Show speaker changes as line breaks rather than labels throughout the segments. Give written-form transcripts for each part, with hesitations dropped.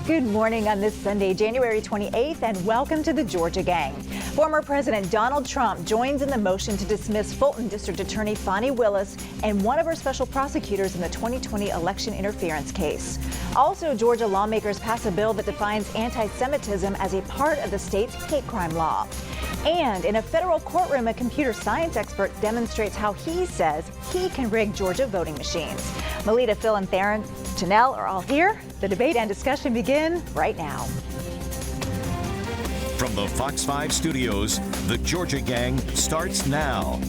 Good morning on this Sunday, January 28th, and welcome to the Georgia Gang. Former President Donald Trump joins in the motion to dismiss Fulton District Attorney Fani Willis and one of her special prosecutors in the 2020 election interference case. Also, Georgia lawmakers pass a bill that defines anti-Semitism as a part of the state's hate crime law. And in a federal courtroom, a computer science expert demonstrates how he says he can rig Georgia voting machines. Melita, Phil, and Theron Janelle are all here. The debate and discussion begin right now.
From the Fox 5 studios, the Georgia Gang starts now.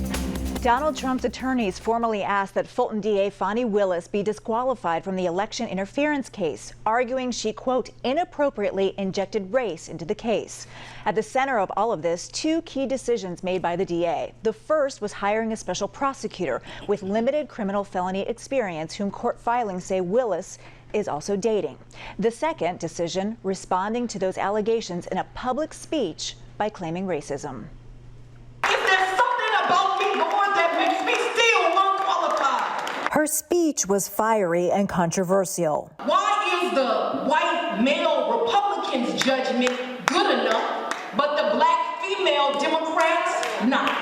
Donald Trump's attorneys formally asked that Fulton DA Fani Willis be disqualified from the election interference case, arguing she, quote, inappropriately injected race into the case. At the center of all of this, two key decisions made by the DA. The first was hiring a special prosecutor with limited criminal felony experience, whom court filings say Willis is also dating. The second decision, responding to those allegations in a public speech by claiming racism. Her speech was fiery and controversial.
Why is the white male Republicans' judgment good enough, but the black female Democrats not?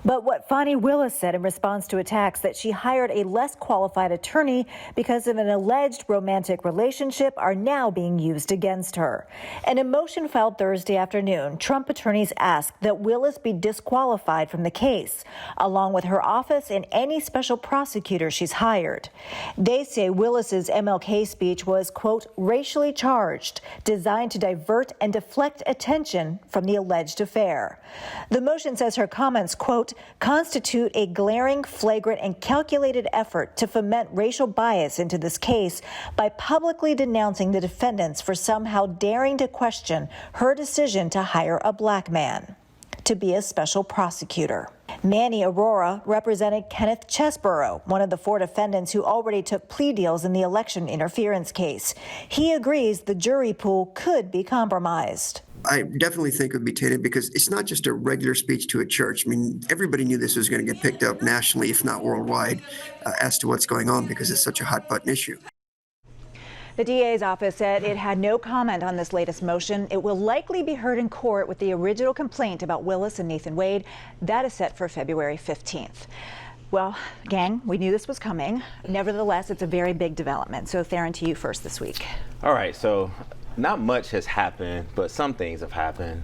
But what Fani Willis said in response to attacks that she hired a less qualified attorney because of an alleged romantic relationship are now being used against her. In a motion filed Thursday afternoon, Trump attorneys asked that Willis be disqualified from the case, along with her office and any special prosecutor she's hired. They say Willis's MLK speech was, quote, racially charged, designed to divert and deflect attention from the alleged affair. The motion says her comments, quote, constitute a glaring, flagrant, and calculated effort to foment racial bias into this case by publicly denouncing the defendants for somehow daring to question her decision to hire a black man to be a special prosecutor. Manny Aurora represented Kenneth Chesborough, one of the four defendants who already took plea deals in the election interference case. He agrees the jury pool could be compromised.
I definitely think it would be tainted because it's not just a regular speech to a church. I mean, everybody knew this was going to get picked up nationally, if not worldwide, as to what's going on because it's such a hot button issue.
The DA's office said it had no comment on this latest motion. It will likely be heard in court with the original complaint about Willis and Nathan Wade. That is set for February 15th. Well, gang, we knew this was coming. Nevertheless, it's a very big development. So, Theron, to you first this week.
All right, so not much has happened, but some things have happened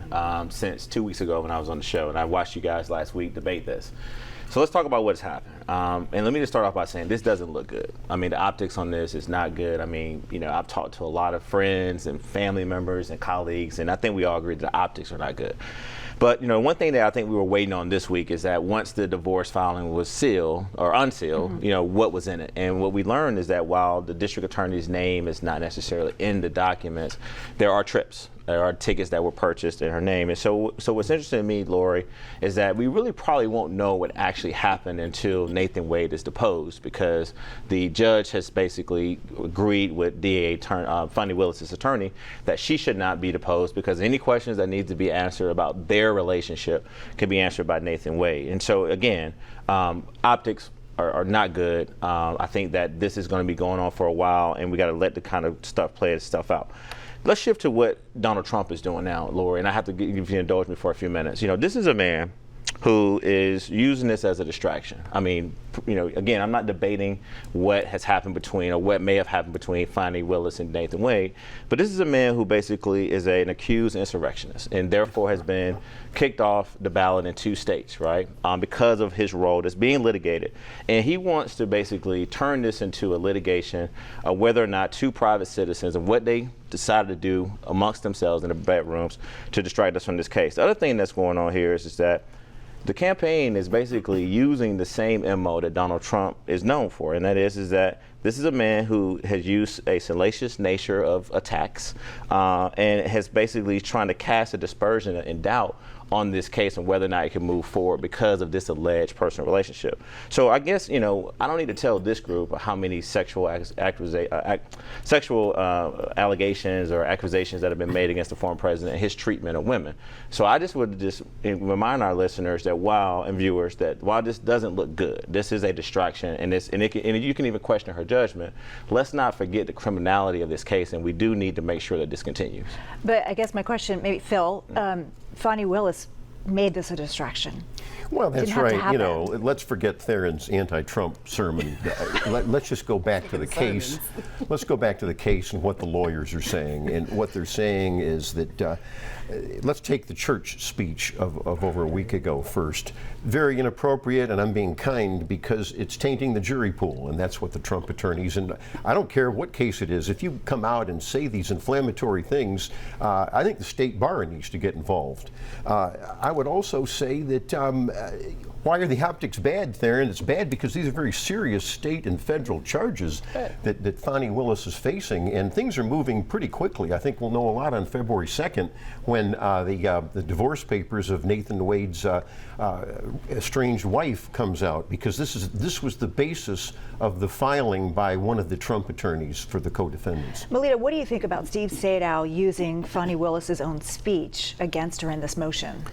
since 2 weeks ago when I was on the show, and I watched you guys last week debate this. So let's talk about what's happened. And let me just start off by saying this doesn't look good. I mean, the optics on this is not good. I mean, you know, I've talked to a lot of friends and family members and colleagues, and I think we all agree that the optics are not good. But, you know, one thing that I think we were waiting on this week is that once the divorce filing was sealed or unsealed, you know, what was in it. And what we learned is that while the district attorney's name is not necessarily in the documents, there are trips. There are tickets that were purchased in her name. And so what's interesting to me, Lori, is that we really probably won't know what actually happened until Nathan Wade is deposed, because the judge has basically agreed with DA Fani Willis's attorney that she should not be deposed because any questions that need to be answered about their relationship can be answered by Nathan Wade. And so, again, optics are not good. I think that this is going to be going on for a while, and we got to let the kind of stuff play itself out. Let's shift to what Donald Trump is doing now, Lori, and I have to give you indulge me for a few minutes. You know, this is a man who is using this as a distraction. I mean, you know, again, I'm not debating what has happened between or what may have happened between Fani Willis and Nathan Wade, but this is a man who basically is an accused insurrectionist and therefore has been kicked off the ballot in 2 states, right, because of his role that's being litigated. And he wants to basically turn this into a litigation of whether or not 2 private citizens and what they decided to do amongst themselves in the bedrooms to distract us from this case. The other thing that's going on here is that the campaign is basically using the same MO that Donald Trump is known for, and that is that this is a man who has used a salacious nature of attacks and has basically trying to cast a dispersion and doubt on this case and whether or not it can move forward because of this alleged personal relationship. So I guess, you know, I don't need to tell this group how many sexual allegations or accusations that have been made against the former president and his treatment of women. So I just would just remind our listeners that and viewers that while this doesn't look good, this is a distraction, and you can even question her judgment. judgment, let's not forget the criminality of this case, and we do need to make sure that this continues.
But I guess my question, maybe Phil, Fani Willis made this a distraction.
Well, that's
Didn't have to
right. You know,
happen.
let's forget Theron's anti-Trump sermon. Let's just go back to the case. Let's go back to the case and what the lawyers are saying. And what they're saying is that let's take the church speech of over a week ago first. Very inappropriate, and I'm being kind because it's tainting the jury pool, and that's what the Trump attorneys, and I don't care what case it is, if you come out and say these inflammatory things, I think the state bar needs to get involved. I would also say that why are the optics bad, Theron? It's bad because these are very serious state and federal charges that Fani Willis is facing, and things are moving pretty quickly. I think we'll know a lot on February 2nd when the divorce papers of Nathan Wade's estranged wife comes out, because this was the basis of the filing by one of the Trump attorneys for the co-defendants.
Melita, what do you think about Steve Sadow using Fani Willis's own speech against her in this motion?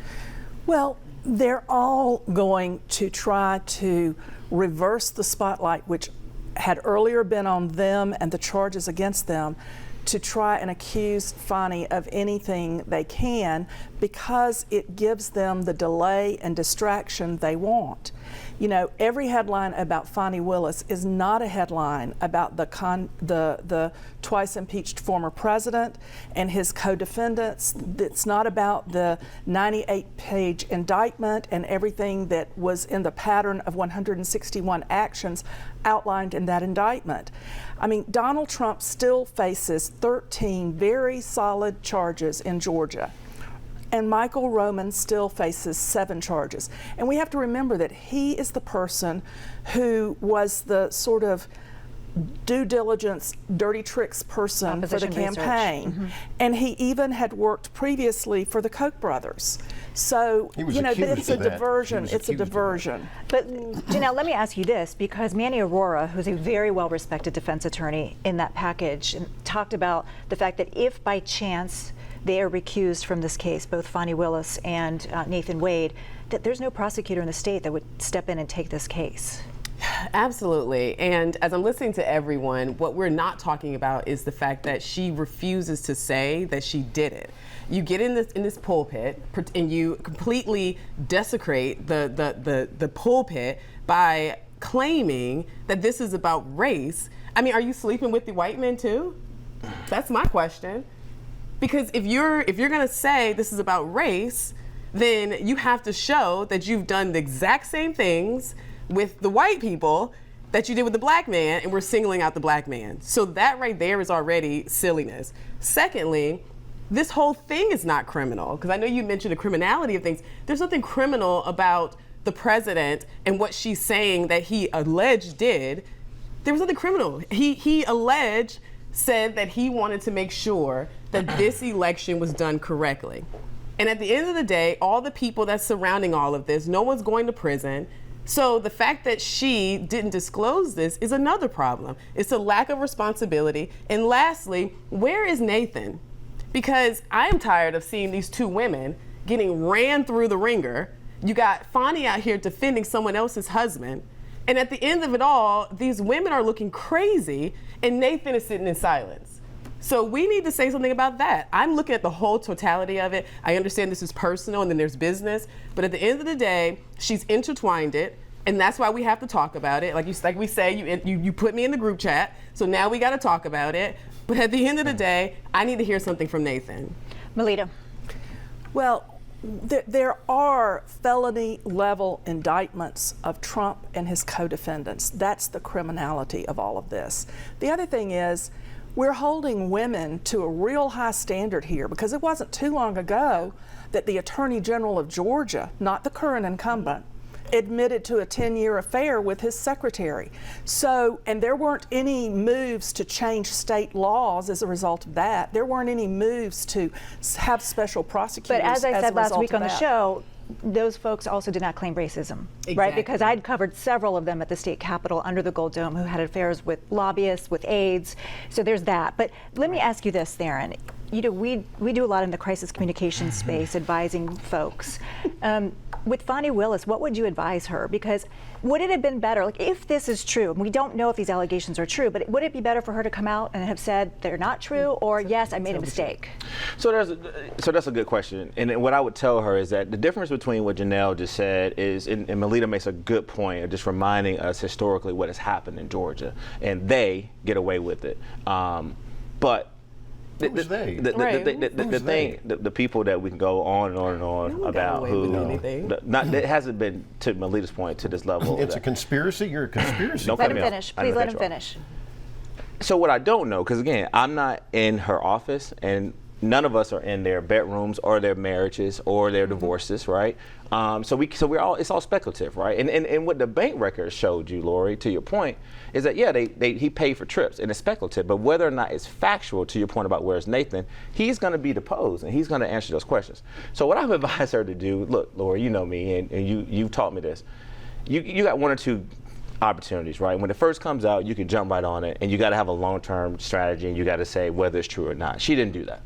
Well, they're all going to try to reverse the spotlight, which had earlier been on them and the charges against them, to try and accuse Fani of anything they can, because it gives them the delay and distraction they want. You know, every headline about Fani Willis is not a headline about the twice impeached former president and his co-defendants. It's not about the 98-page indictment and everything that was in the pattern of 161 actions outlined in that indictment. I mean, Donald Trump still faces 13 very solid charges in Georgia, and Michael Roman still faces 7 charges. And we have to remember that he is the person who was the sort of due diligence, dirty tricks person for the campaign. And he even had worked previously for the Koch brothers. So, you know, it's a diversion. It's a diversion.
But Janelle, let me ask you this, because Manny Arora, who's a very well-respected defense attorney in that package, talked about the fact that if by chance they are recused from this case, both Fani Willis and Nathan Wade, that there's no prosecutor in the state that would step in and take this case.
Absolutely. And as I'm listening to everyone, what we're not talking about is the fact that she refuses to say that she did it. You get in this pulpit and you completely desecrate the pulpit by claiming that this is about race. I mean, are you sleeping with the white men too? That's my question. Because if you're going to say this is about race, then you have to show that you've done the exact same things with the white people that you did with the black man, and we're singling out the black man. So that right there is already silliness. Secondly, this whole thing is not criminal, because I know you mentioned the criminality of things. There's nothing criminal about the president and what she's saying that he alleged did. There was nothing criminal. He alleged, said that he wanted to make sure that this election was done correctly. And at the end of the day, all the people that's surrounding all of this, no one's going to prison. So the fact that she didn't disclose this is another problem. It's a lack of responsibility. And lastly, where is Nathan? Because I am tired of seeing these two women getting ran through the ringer. You got Fani out here defending someone else's husband. And at the end of it all, these women are looking crazy, and Nathan is sitting in silence. So we need to say something about that. I'm looking at the whole totality of it. I understand this is personal and then there's business, but at the end of the day, she's intertwined it, and that's why we have to talk about it. Like we say, you put me in the group chat, so now we got to talk about it. But at the end of the day, I need to hear something from Nathan.
Melita.
Well, there are felony level indictments of Trump and his co-defendants. That's the criminality of all of this. The other thing is, we're holding women to a real high standard here, because it wasn't too long ago that the Attorney General of Georgia, not the current incumbent, admitted to a 10-year affair with his secretary. So, and there weren't any moves to change state laws as a result of that. There weren't any moves to have special prosecutors.
But as I said last week on the
that.
show, those folks also did not claim racism,
Exactly.
right? Because I'd covered several of them at the state capitol under the Gold Dome who had affairs with lobbyists, with aides. So there's that. But let me ask you this, Theron. we do a lot in the crisis communication space, advising folks. With Fani Willis, what would you advise her? Because would it have been better, like if this is true, and we don't know if these allegations are true, but would it be better for her to come out and have said they're not true, or yes, I made a mistake?
So that's a good question. And what I would tell her is that the difference between what Janelle just said is, and Melita makes a good point of just reminding us historically what has happened in Georgia, and they get away with it. But the people that we can go on and on and on about who it hasn't been, to Melita's point, to this level.
It's a conspiracy. You're a conspiracy.
Let him finish. Please let him finish.
So what I don't know, because again, I'm not in her office, and none of us are in their bedrooms or their marriages or their divorces, right? So we're all, it's all speculative, right? And what the bank records showed you, Lori, to your point, is that he paid for trips, and it's speculative. But whether or not it's factual, to your point about where's Nathan, he's going to be deposed and he's going to answer those questions. So what I've advised her to do, look, Lori, you know me, and you've taught me this. You got one or two opportunities, right? When it first comes out, you can jump right on it, and you got to have a long-term strategy, and you got to say whether it's true or not. She didn't do that.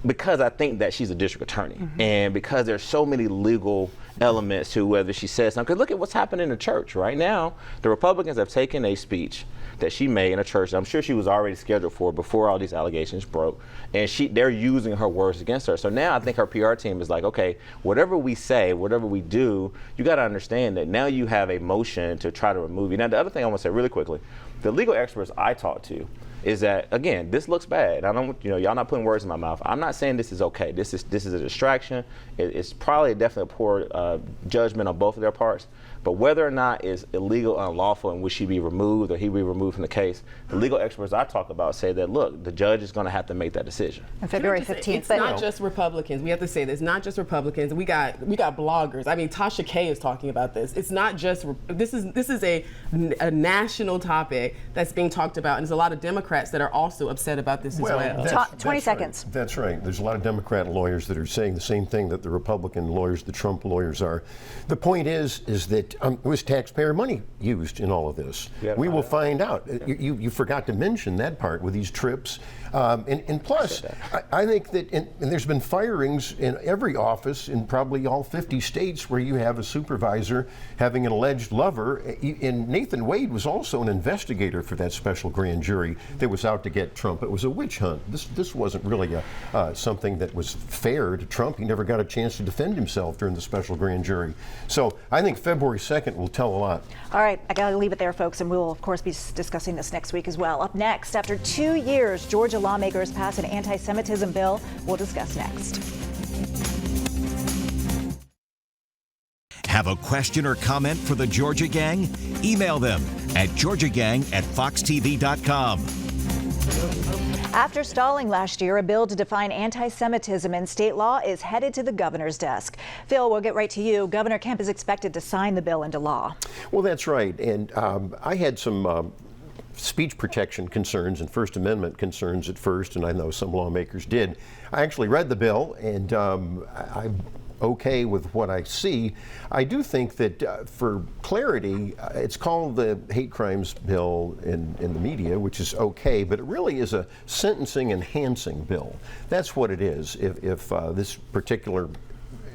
Because I think that she's a district attorney, and because there's so many legal elements to whether she says something. Because look at what's happening in the church right now. The Republicans have taken a speech that she made in a church that I'm sure she was already scheduled for before all these allegations broke, and they're using her words against her. So now I think her PR team is like, okay, whatever we say, whatever we do, you got to understand that now you have a motion to try to remove you. Now the other thing I want to say really quickly, the legal experts I talked to is that, again, this looks bad. I don't, y'all not putting words in my mouth. I'm not saying this is okay. This is a distraction. It's probably definitely a poor judgment on both of their parts. But whether or not it's illegal and unlawful and would she be removed or he be removed from the case, the legal experts I talk about say that, look, the judge is going to have to make that decision.
On February 15th.
It's not just Republicans. We have to say this. Not just Republicans. We got bloggers. I mean, Tasha K is talking about this. It's not just, this is a national topic that's being talked about, and there's a lot of Democrats that are also upset about this as well.
20 seconds.
Right. That's right. There's a lot of Democrat lawyers that are saying the same thing that the Republican lawyers, the Trump lawyers are. The point is that was taxpayer money used in all of this? We will find out. You forgot to mention that part with these trips. And plus, I think that and there's been firings in every office in probably all 50 states where you have a supervisor having an alleged lover. And Nathan Wade was also an investigator for that special grand jury that was out to get Trump. It was a witch hunt. This wasn't really something that was fair to Trump. He never got a chance to defend himself during the special grand jury. So I think February 2nd will tell a lot.
All right, I got to leave it there, folks, and we will, of course, be discussing this next week as well. Up next, after 2 years, Georgia lawmakers pass an anti-Semitism bill. We'll discuss next.
Have a question or comment for the Georgia Gang? Email them at georgiagang@foxtv.com.
After stalling last year, a bill to define anti-Semitism in state law is headed to the governor's desk. Phil, we'll get right to you. Governor Kemp is expected to sign the bill into law.
Well, that's right. And I had some speech protection concerns and First Amendment concerns at first, and I know some lawmakers did. I actually read the bill, and I'm okay with what I see. I do think that for clarity, it's called the hate crimes bill in the media, which is okay, but it really is a sentencing enhancing bill. That's what it is. If this particular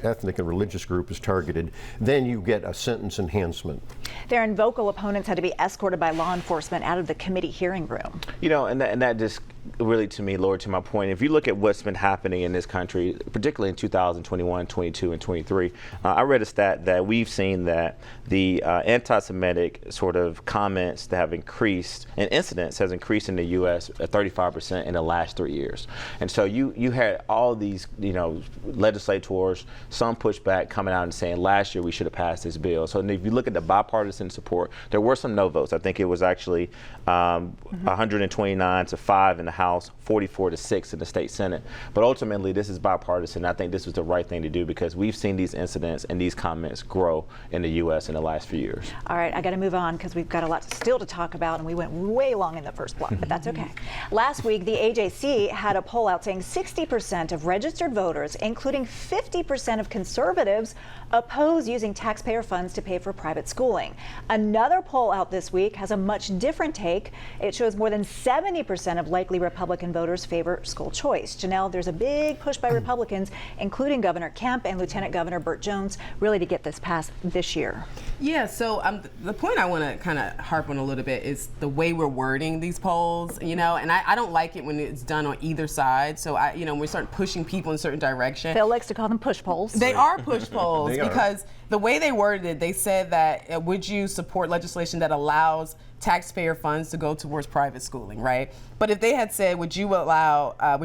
ethnic and religious group is targeted, then you get a sentence enhancement.
Their vocal opponents had to be escorted by law enforcement out of the committee hearing room.
And that just really, to me, Lord, to my point, if you look at what's been happening in this country, particularly in 2021, 22, and 23, I read a stat that we've seen that the anti-Semitic sort of comments that have increased and incidents has increased in the U.S. at 35% in the last 3 years. And so you had all these, legislators, some pushback coming out and saying last year we should have passed this bill. So if you look at the bipartisan support, there were some no votes. I think it was actually 129 to 5 in the House, 44 to 6 in the state Senate. But ultimately, this is bipartisan. I think this was the right thing to do because we've seen these incidents and these comments grow in the U.S. in the last few years.
All right, I got to move on because we've got a lot still to talk about, and we went way long in the first block, but that's okay. Last week, the AJC had a poll out saying 60% of registered voters, including 50% of conservatives, oppose using taxpayer funds to pay for private schooling. Another poll out this week has a much different take. It shows more than 70% of likely Republican voters favor school choice. Janelle, there's a big push by Republicans, including Governor Kemp and Lieutenant Governor Burt Jones, really to get this passed this year.
Yeah, so the point I want to kind of harp on a little bit is the way we're wording these polls, and I don't like it when it's done on either side. So when we start pushing people in a certain direction.
Phil likes to call them push polls.
They are push polls
They
because the way they worded it, they said that would you support legislation that allows taxpayer funds to go towards private schooling, right? But if they had said, would you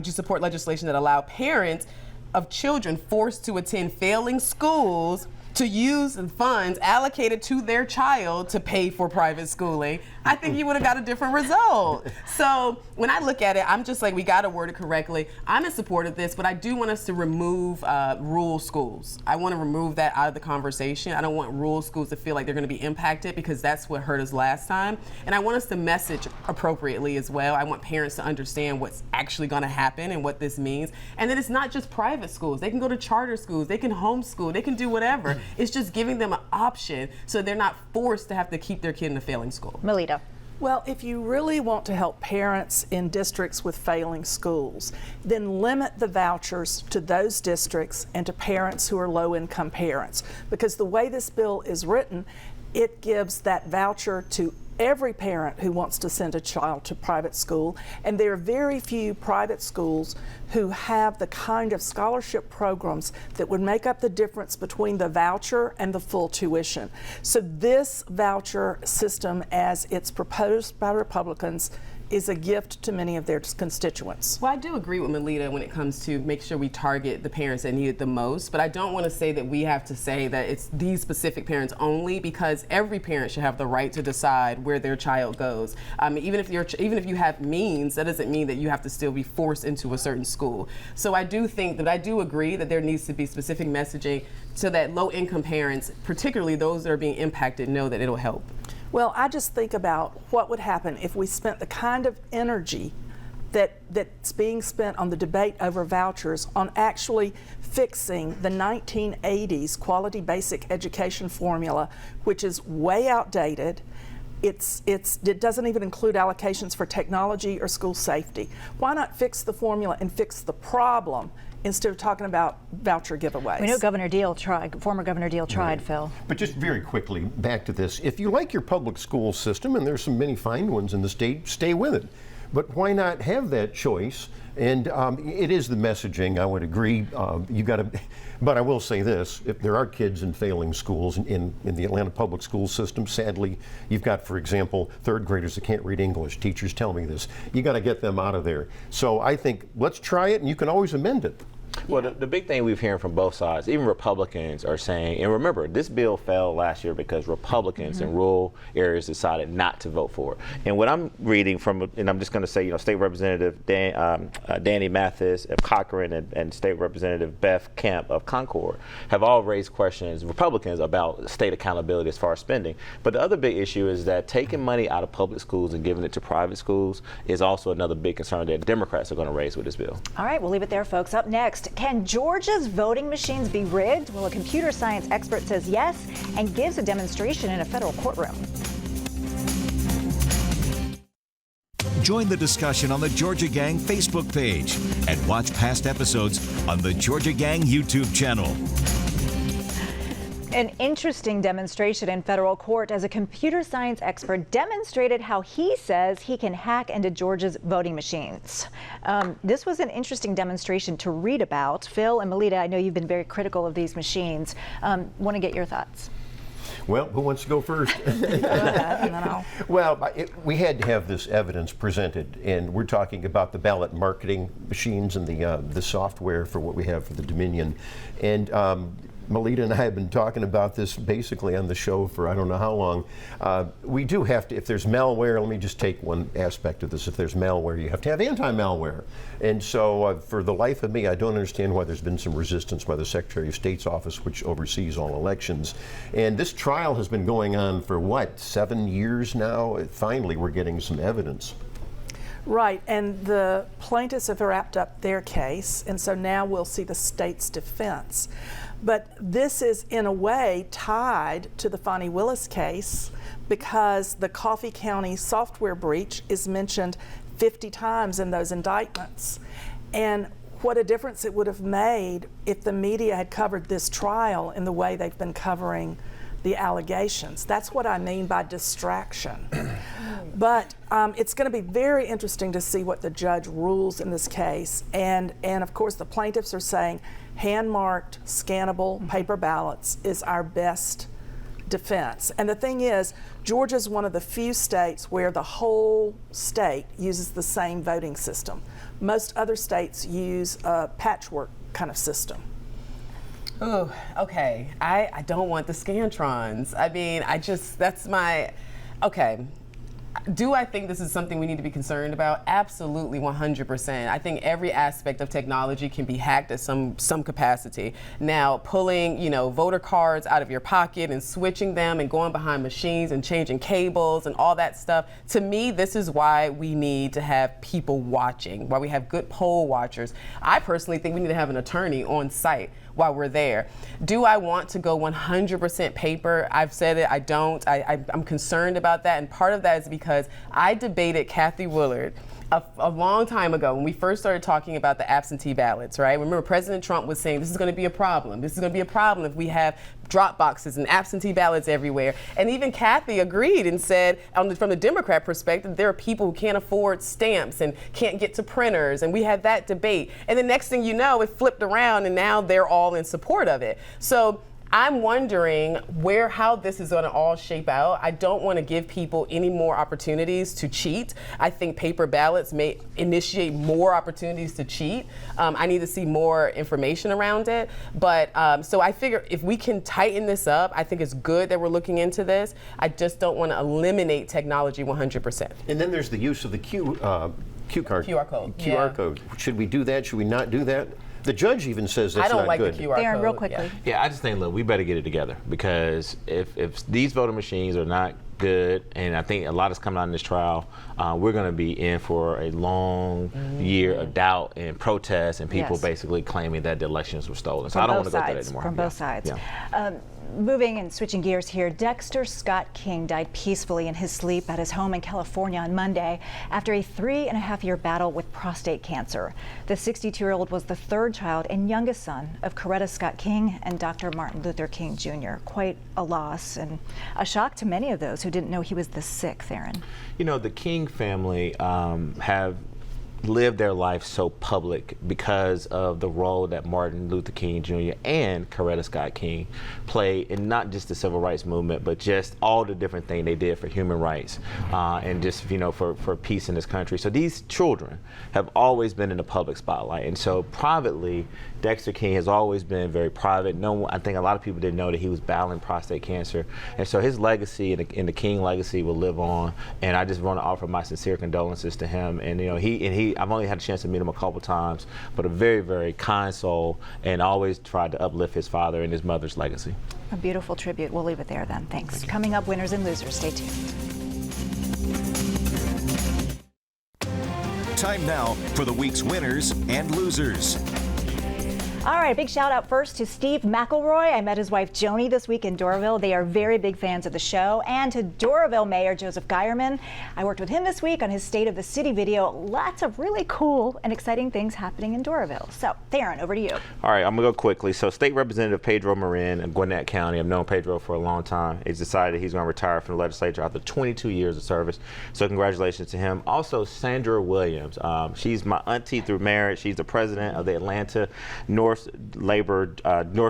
support legislation that allow parents of children forced to attend failing schools to use funds allocated to their child to pay for private schooling, I think you would have got a different result. So when I look at it, I'm just like, we got to word it correctly. I'm in support of this, but I do want us to remove rural schools. I want to remove that out of the conversation. I don't want rural schools to feel like they're going to be impacted, because that's what hurt us last time. And I want us to message appropriately as well. I want parents to understand what's actually going to happen and what this means. And then it's not just private schools. They can go to charter schools. They can homeschool. They can do whatever. It's just giving them an option so they're not forced to have to keep their kid in a failing school.
Melita.
Well, if you really want to help parents in districts with failing schools, then limit the vouchers to those districts and to parents who are low-income parents. Because the way this bill is written, it gives that voucher to every parent who wants to send a child to private school, and there are very few private schools who have the kind of scholarship programs that would make up the difference between the voucher and the full tuition. So this voucher system, as it's proposed by Republicans, is a gift to many of their constituents.
Well, I do agree with Melita when it comes to make sure we target the parents that need it the most, but I don't want to say that we have to say that it's these specific parents only, because every parent should have the right to decide where their child goes. Even if you have means, that doesn't mean that you have to still be forced into a certain school. So I do think that I do agree that there needs to be specific messaging so that low-income parents, particularly those that are being impacted, know that it'll help.
Well, I just think about what would happen if we spent the kind of energy that's being spent on the debate over vouchers on actually fixing the 1980s quality basic education formula, which is way outdated. It doesn't even include allocations for technology or school safety. Why not fix the formula and fix the problem instead of talking about voucher giveaways?
We know former Governor Deal tried, Phil.
But just very quickly, back to this. If you like your public school system, and there's some many fine ones in the state, stay with it. But why not have that choice? And it is the messaging, I would agree. But I will say this, if there are kids in failing schools in the Atlanta public school system, sadly, you've got, for example, third graders that can't read English. Teachers tell me this. You got to get them out of there. So I think let's try it, and you can always amend it.
Well, the big thing we've hearing from both sides, even Republicans are saying, and remember, this bill fell last year because Republicans in rural areas decided not to vote for it. And what I'm reading from, and I'm just going to say, State Representative Danny Mathis of Cochran and State Representative Beth Kemp of Concord have all raised questions, Republicans, about state accountability as far as spending. But the other big issue is that taking money out of public schools and giving it to private schools is also another big concern that Democrats are going to raise with this bill.
All right, we'll leave it there, folks. Up next, can Georgia's voting machines be rigged? Well, a computer science expert says yes and gives a demonstration in a federal courtroom.
Join the discussion on the Georgia Gang Facebook page and watch past episodes on the Georgia Gang YouTube channel.
An interesting demonstration in federal court as a computer science expert demonstrated how he says he can hack into Georgia's voting machines. This was an interesting demonstration to read about. Phil and Melita, I know you've been very critical of these machines. Want to get your thoughts?
Well, who wants to go first? Well, we had to have this evidence presented, and we're talking about the ballot marketing machines and the software for what we have for the Dominion. And Melita and I have been talking about this basically on the show for I don't know how long. We do have to, if there's malware, let me just take one aspect of this. If there's malware, you have to have anti-malware. And so for the life of me, I don't understand why there's been some resistance by the Secretary of State's office, which oversees all elections. And this trial has been going on for what, 7 years now? Finally, we're getting some evidence.
Right, and the plaintiffs have wrapped up their case, and so now we'll see the state's defense. But this is, in a way, tied to the Fani Willis case because the Coffee County software breach is mentioned 50 times in those indictments. And what a difference it would have made if the media had covered this trial in the way they've been covering the allegations. That's what I mean by distraction. But it's going to be very interesting to see what the judge rules in this case. And of course, the plaintiffs are saying hand-marked, scannable paper ballots is our best defense. And the thing is, Georgia's one of the few states where the whole state uses the same voting system. Most other states use a patchwork kind of system.
Ooh, okay. I don't want the Scantrons. I mean, that's my, okay. Do I think this is something we need to be concerned about? Absolutely, 100%. I think every aspect of technology can be hacked at some capacity. Now, pulling, voter cards out of your pocket and switching them and going behind machines and changing cables and all that stuff, to me, this is why we need to have people watching, why we have good poll watchers. I personally think we need to have an attorney on site while we're there. Do I want to go 100% paper? I've said it, I don't. I'm concerned about that, and part of that is because I debated Kathy Willard a long time ago when we first started talking about the absentee ballots, right? Remember President Trump was saying this is going to be a problem. This is going to be a problem if we have drop boxes and absentee ballots everywhere. And even Kathy agreed and said, from the Democrat perspective, there are people who can't afford stamps and can't get to printers. And we had that debate. And the next thing you know, it flipped around and now they're all in support of it. So I'm wondering how this is going to all shape out. I don't want to give people any more opportunities to cheat. I think paper ballots may initiate more opportunities to cheat. I need to see more information around it. But so I figure if we can tighten this up, I think it's good that we're looking into this. I just don't want to eliminate technology 100%.
And then there's the use of the QR code.
QR
code. Should we do that? Should we not do that? The judge even says that's not good.
I don't like the QR
Darren,
code.
real quickly.
Yeah, I just think, look, we better get it together because if these voting machines are not good, and I think a lot is coming out in this trial, we're going to be in for a long year of doubt and protests and people basically claiming that the elections were stolen. So I don't want to go through that anymore.
From both sides.
Yeah.
Moving and switching gears here, Dexter Scott King died peacefully in his sleep at his home in California on Monday after a 3.5-year battle with prostate cancer. The 62-year-old was the third child and youngest son of Coretta Scott King and Dr. Martin Luther King Jr. Quite a loss and a shock to many of those who didn't know he was this sick, Theron.
The King family have lived their life so public because of the role that Martin Luther King Jr. and Coretta Scott King played in not just the civil rights movement, but just all the different things they did for human rights and just, for peace in this country. So these children have always been in the public spotlight. And so privately, Dexter King has always been very private. I think a lot of people didn't know that he was battling prostate cancer. And so his legacy and the King legacy will live on. And I just want to offer my sincere condolences to him. And I've only had a chance to meet him a couple times, but a very, very kind soul, and always tried to uplift his father and his mother's legacy.
A beautiful tribute. We'll leave it there then. Thanks. Coming up, winners and losers. Stay tuned.
Time now for the week's winners and losers.
All right, big shout out first to Steve McElroy. I met his wife Joni this week in Doraville. They are very big fans of the show. And to Doraville Mayor Joseph Geierman. I worked with him this week on his State of the City video. Lots of really cool and exciting things happening in Doraville. So, Theron, over to you.
All right, I'm going to go quickly. So, State Representative Pedro Marin in Gwinnett County, I've known Pedro for a long time. He's decided he's going to retire from the legislature after 22 years of service. So, congratulations to him. Also, Sandra Williams. She's my auntie through marriage. She's the president of the Atlanta North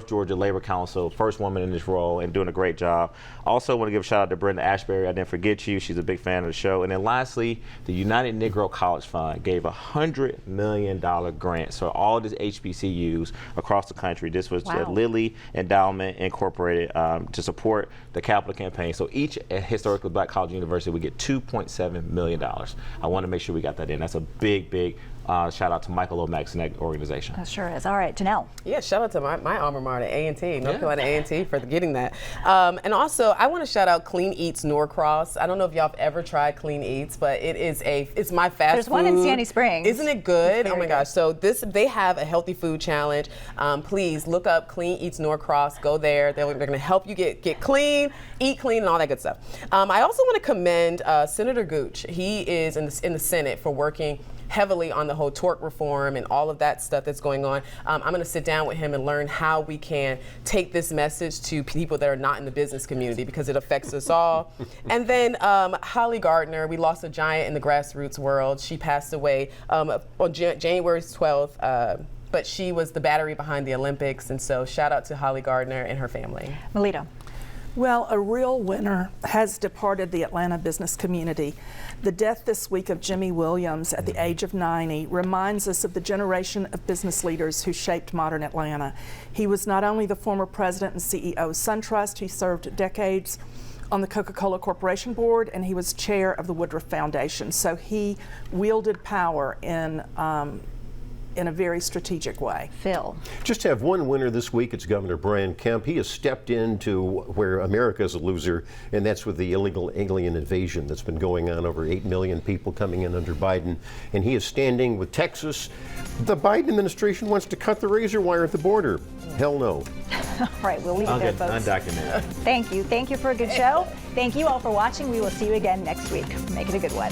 Georgia Labor Council, first woman in this role and doing a great job. Also want to give a shout out to Brenda Ashbury. I didn't forget you. She's a big fan of the show. And then lastly, the United Negro College Fund gave a $100 million grant. So all these HBCUs across the country. This was Lilly Endowment Incorporated to support the Capitol campaign. So each historically black college university would get $2.7 million. I want to make sure we got that in. That's a big, big Shout out to Michael Lomax and that organization.
That sure is. All right, Janelle.
Yeah, shout out to my alma mater, A&T, North Carolina A&T, for getting that. And also, I want to shout out Clean Eats Norcross. I don't know if y'all have ever tried Clean Eats, but it's my fast
There's
food.
one in Sandy Springs.
Isn't it good? Oh my
good.
gosh. So they have a healthy food challenge. Please look up Clean Eats Norcross. Go there. They're going to help you get clean, eat clean, and all that good stuff. I also want to commend Senator Gooch. He is in the Senate for working heavily on the whole tort reform and all of that stuff that's going on. I'm going to sit down with him and learn how we can take this message to people that are not in the business community, because it affects us all. And then Holly Gardner, we lost a giant in the grassroots world. She passed away on January 12th. But she was the battery behind the Olympics, and so shout out to Holly Gardner and her family.
Melita.
Well, a real winner has departed the Atlanta business community. The death this week of Jimmy Williams at the age of 90 reminds us of the generation of business leaders who shaped modern Atlanta. He was not only the former president and CEO of SunTrust, he served decades on the Coca-Cola Corporation board, and he was chair of the Woodruff Foundation. So he wielded power in a very strategic way.
Phil.
Just have one winner this week. It's Governor Brian Kemp. He has stepped into where America is a loser, and that's with the illegal alien invasion that's been going on. Over 8 million people coming in under Biden, and he is standing with Texas. The Biden administration wants to cut the razor wire at the border. Hell no.
All right, we'll leave it there, folks.
Undocumented.
Thank you. Thank you for a good show. Thank you all for watching. We will see you again next week. Make it a good one.